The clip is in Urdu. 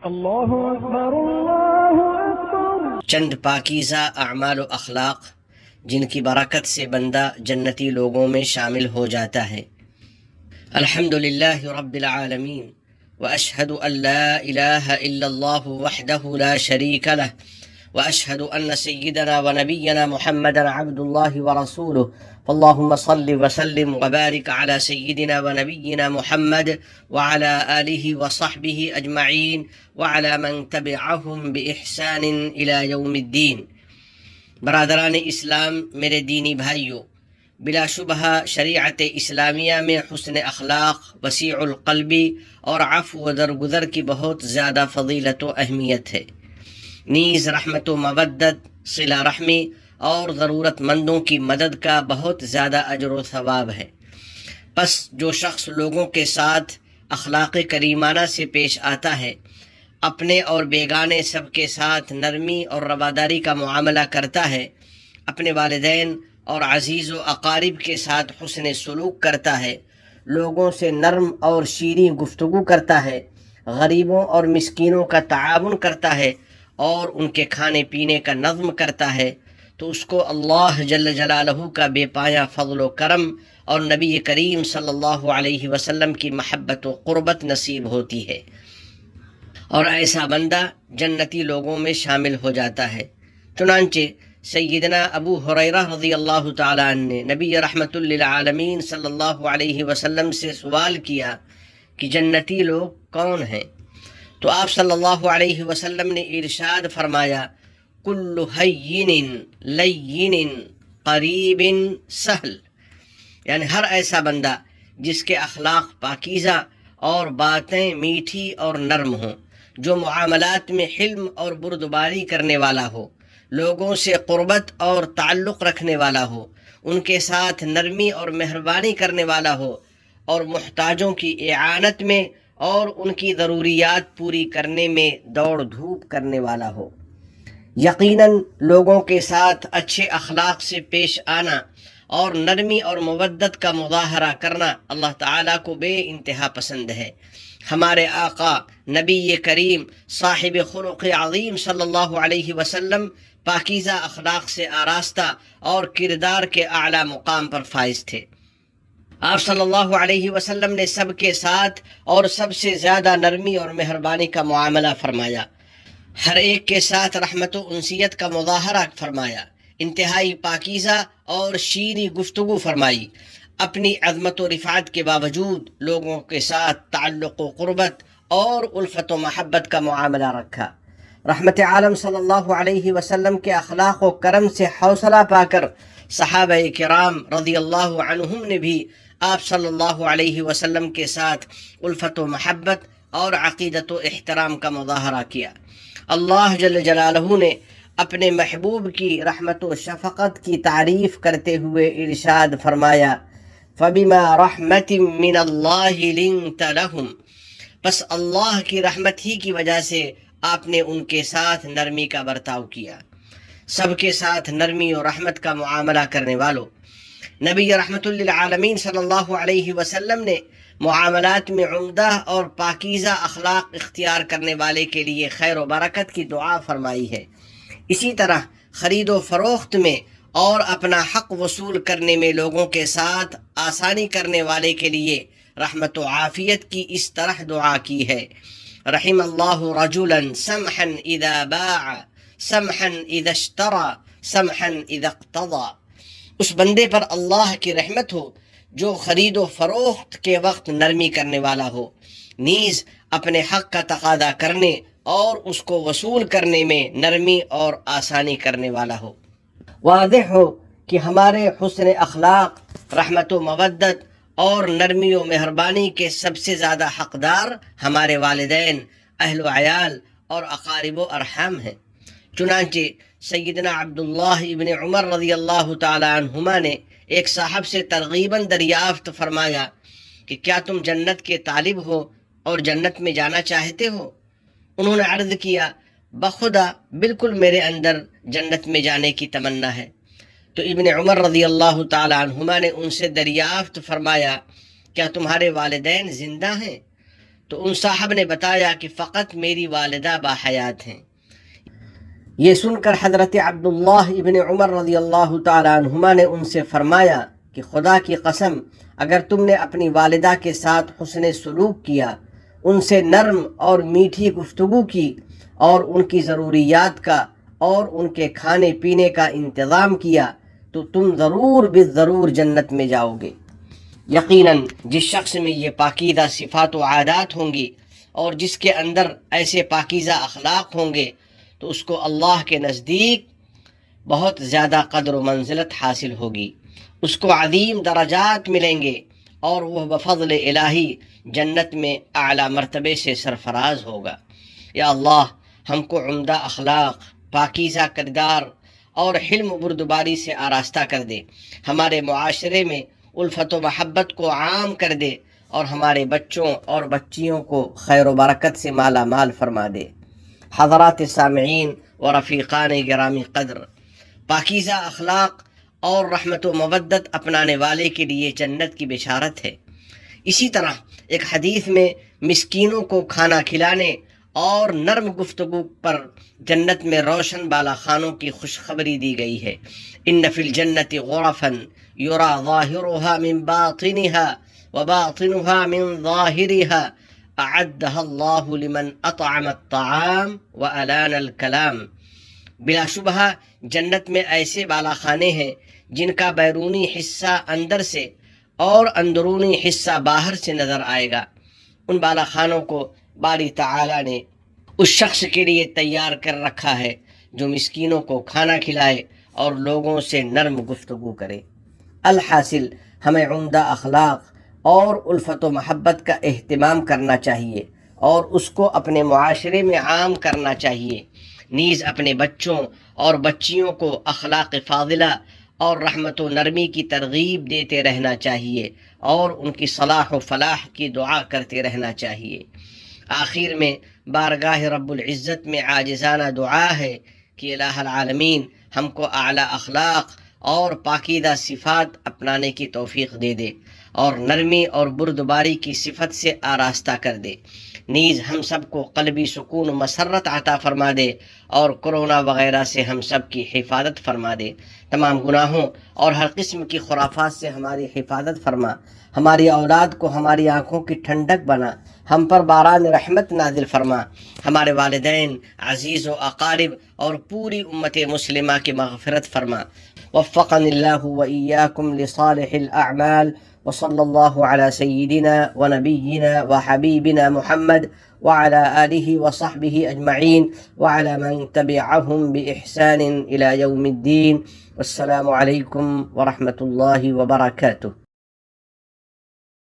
اللہ اکبر اللہ اکبر۔ چند پاکیزہ اعمال و اخلاق جن کی برکت سے بندہ جنتی لوگوں میں شامل ہو جاتا ہے۔ الحمدللہ رب العالمین واشہد ان لا الہ الا اللہ وحدہ لا شریک لہ واشہد ان سیدنا ونبینا محمد عبد اللہ ورسولہ فاللہم صل وسلم وبارک علی سیدنا ونبینا محمد وعلی آلہ وصحبہ اجمعین وعلی من تبعہم بإحسان الی یوم الدین۔ برادران اسلام، میرے دینی بھائیوں، بلا شبہ شریعت اسلامیہ میں حسن اخلاق، وسیع القلبی اور عفو و درگزر کی بہت زیادہ فضیلت و اہمیت ہے۔ نیز رحمت و مودت، صلہ رحمی اور ضرورت مندوں کی مدد کا بہت زیادہ اجر و ثواب ہے۔ پس جو شخص لوگوں کے ساتھ اخلاق کریمانہ سے پیش آتا ہے، اپنے اور بیگانے سب کے ساتھ نرمی اور رواداری کا معاملہ کرتا ہے، اپنے والدین اور عزیز و اقارب کے ساتھ حسن سلوک کرتا ہے، لوگوں سے نرم اور شیریں گفتگو کرتا ہے، غریبوں اور مسکینوں کا تعاون کرتا ہے اور ان کے کھانے پینے کا نظم کرتا ہے، تو اس کو اللہ جل جلالہ کا بے پایہ فضل و کرم اور نبی کریم صلی اللہ علیہ وسلم کی محبت و قربت نصیب ہوتی ہے، اور ایسا بندہ جنتی لوگوں میں شامل ہو جاتا ہے۔ چنانچہ سیدنا ابو ہریرہ رضی اللہ تعالیٰ عنہ نے نبی رحمت للعالمین صلی اللہ علیہ وسلم سے سوال کیا کہ جنتی لوگ کون ہیں؟ تو آپ صلی اللہ علیہ وسلم نے ارشاد فرمایا، کل ہین لین قریب سہل، یعنی ہر ایسا بندہ جس کے اخلاق پاکیزہ اور باتیں میٹھی اور نرم ہوں، جو معاملات میں حلم اور بردباری کرنے والا ہو، لوگوں سے قربت اور تعلق رکھنے والا ہو، ان کے ساتھ نرمی اور مہربانی کرنے والا ہو، اور محتاجوں کی اعانت میں اور ان کی ضروریات پوری کرنے میں دوڑ دھوپ کرنے والا ہو۔ یقیناً لوگوں کے ساتھ اچھے اخلاق سے پیش آنا اور نرمی اور مودت کا مظاہرہ کرنا اللہ تعالیٰ کو بے انتہا پسند ہے۔ ہمارے آقا نبی کریم صاحب خلق عظیم صلی اللہ علیہ وسلم پاکیزہ اخلاق سے آراستہ اور کردار کے اعلیٰ مقام پر فائز تھے۔ آپ صلی اللہ علیہ وسلم نے سب کے ساتھ اور سب سے زیادہ نرمی اور مہربانی کا معاملہ فرمایا، ہر ایک کے ساتھ رحمت و انسیت کا مظاہرہ فرمایا، انتہائی پاکیزہ اور شیریں گفتگو فرمائی، اپنی عظمت و رفعت کے باوجود لوگوں کے ساتھ تعلق و قربت اور الفت و محبت کا معاملہ رکھا۔ رحمت عالم صلی اللہ علیہ وسلم کے اخلاق و کرم سے حوصلہ پا کر صحابہ کرام رضی اللہ عنہم نے بھی آپ صلی اللہ علیہ وسلم کے ساتھ الفت و محبت اور عقیدت و احترام کا مظاہرہ کیا۔ اللہ جل جلالہ نے اپنے محبوب کی رحمت و شفقت کی تعریف کرتے ہوئے ارشاد فرمایا، فَبِمَا رَحْمَةٍ مِّنَ اللَّهِ لِنْتَ لَهُمْ، پس اللہ کی رحمت ہی کی وجہ سے آپ نے ان کے ساتھ نرمی کا برتاؤ کیا۔ سب کے ساتھ نرمی اور رحمت کا معاملہ کرنے والوں، نبی رحمت للعالمین صلی اللہ علیہ وسلم نے معاملات میں عمدہ اور پاکیزہ اخلاق اختیار کرنے والے کے لیے خیر و برکت کی دعا فرمائی ہے۔ اسی طرح خرید و فروخت میں اور اپنا حق وصول کرنے میں لوگوں کے ساتھ آسانی کرنے والے کے لیے رحمت و عافیت کی اس طرح دعا کی ہے، رحم اللہ رجلا سمحا اذا باع سمحا اذا اشترى سمحا اذا اقتضى، اس بندے پر اللہ کی رحمت ہو جو خرید و فروخت کے وقت نرمی کرنے والا ہو، نیز اپنے حق کا تقاضا کرنے اور اس کو وصول کرنے میں نرمی اور آسانی کرنے والا ہو۔ واضح ہو کہ ہمارے حسن اخلاق، رحمت و مودت اور نرمی و مہربانی کے سب سے زیادہ حقدار ہمارے والدین، اہل و عیال اور اقارب و ارحام ہیں۔ چنانچہ سیدنا عبداللہ ابن عمر رضی اللہ تعالیٰ عنہما نے ایک صاحب سے ترغیباً دریافت فرمایا کہ کیا تم جنت کے طالب ہو اور جنت میں جانا چاہتے ہو؟ انہوں نے عرض کیا، بخدا بالکل میرے اندر جنت میں جانے کی تمنا ہے۔ تو ابن عمر رضی اللہ تعالیٰ عنہما نے ان سے دریافت فرمایا، کیا تمہارے والدین زندہ ہیں؟ تو ان صاحب نے بتایا کہ فقط میری والدہ باحیات ہیں۔ یہ سن کر حضرت عبداللہ ابن عمر رضی اللہ تعالیٰ عنہما نے ان سے فرمایا کہ خدا کی قسم، اگر تم نے اپنی والدہ کے ساتھ حسن سلوک کیا، ان سے نرم اور میٹھی گفتگو کی اور ان کی ضروریات کا اور ان کے کھانے پینے کا انتظام کیا، تو تم ضرور بالضرور جنت میں جاؤ گے۔ یقیناً جس شخص میں یہ پاکیزہ صفات و عادات ہوں گی اور جس کے اندر ایسے پاکیزہ اخلاق ہوں گے تو اس کو اللہ کے نزدیک بہت زیادہ قدر و منزلت حاصل ہوگی، اس کو عظیم درجات ملیں گے اور وہ بفضل الہی جنت میں اعلیٰ مرتبے سے سرفراز ہوگا۔ یا اللہ ہم کو عمدہ اخلاق، پاکیزہ کردار اور حلم و بردباری سے آراستہ کر دے، ہمارے معاشرے میں الفت و محبت کو عام کر دے اور ہمارے بچوں اور بچیوں کو خیر و برکت سے مالا مال فرما دے۔ حضرات سامعین و رفیقان گرامی قدر، پاکیزہ اخلاق اور رحمت و مودت اپنانے والے کے لیے جنت کی بشارت ہے۔ اسی طرح ایک حدیث میں مسکینوں کو کھانا کھلانے اور نرم گفتگو پر جنت میں روشن بالا خانوں کی خوشخبری دی گئی ہے۔ ان فی الجنت غرفا یرا ظاہرها من باطنها وباطنها من ظاہرها اعدها اللہ لمن اطعم الطعام والان الکلام۔ بلا شبہ جنت میں ایسے بالا خانے ہیں جن کا بیرونی حصہ اندر سے اور اندرونی حصہ باہر سے نظر آئے گا۔ ان بالا خانوں کو باری تعالی نے اس شخص کے لیے تیار کر رکھا ہے جو مسکینوں کو کھانا کھلائے اور لوگوں سے نرم گفتگو کرے۔ الحاصل ہمیں عمدہ اخلاق اور الفت و محبت کا اہتمام کرنا چاہیے اور اس کو اپنے معاشرے میں عام کرنا چاہیے، نیز اپنے بچوں اور بچیوں کو اخلاق فاضلہ اور رحمت و نرمی کی ترغیب دیتے رہنا چاہیے اور ان کی صلاح و فلاح کی دعا کرتے رہنا چاہیے۔ آخر میں بارگاہ رب العزت میں عاجزانہ دعا ہے کہ الہ العالمین ہم کو اعلیٰ اخلاق اور پاکیزہ صفات اپنانے کی توفیق دے دے اور نرمی اور بردباری کی صفت سے آراستہ کر دے، نیز ہم سب کو قلبی سکون و مسرت عطا فرما دے اور کرونا وغیرہ سے ہم سب کی حفاظت فرما دے، تمام گناہوں اور ہر قسم کی خرافات سے ہماری حفاظت فرما، ہماری اولاد کو ہماری آنکھوں کی ٹھنڈک بنا، ہم پر باران رحمت نازل فرما، ہمارے والدین، عزیز و اقارب اور پوری امت مسلمہ کی مغفرت فرما۔ وفقنی اللہ وإیاکم لصالح الاعمال، وصلی اللہ علی سیدنا ونبینا وحبیبنا محمد وعلى آلہ وصحبہ اجمعین وعلى من تبعهم بإحسان إلى يوم الدین۔ والسلام علیکم ورحمۃ اللہ وبرکاتہ۔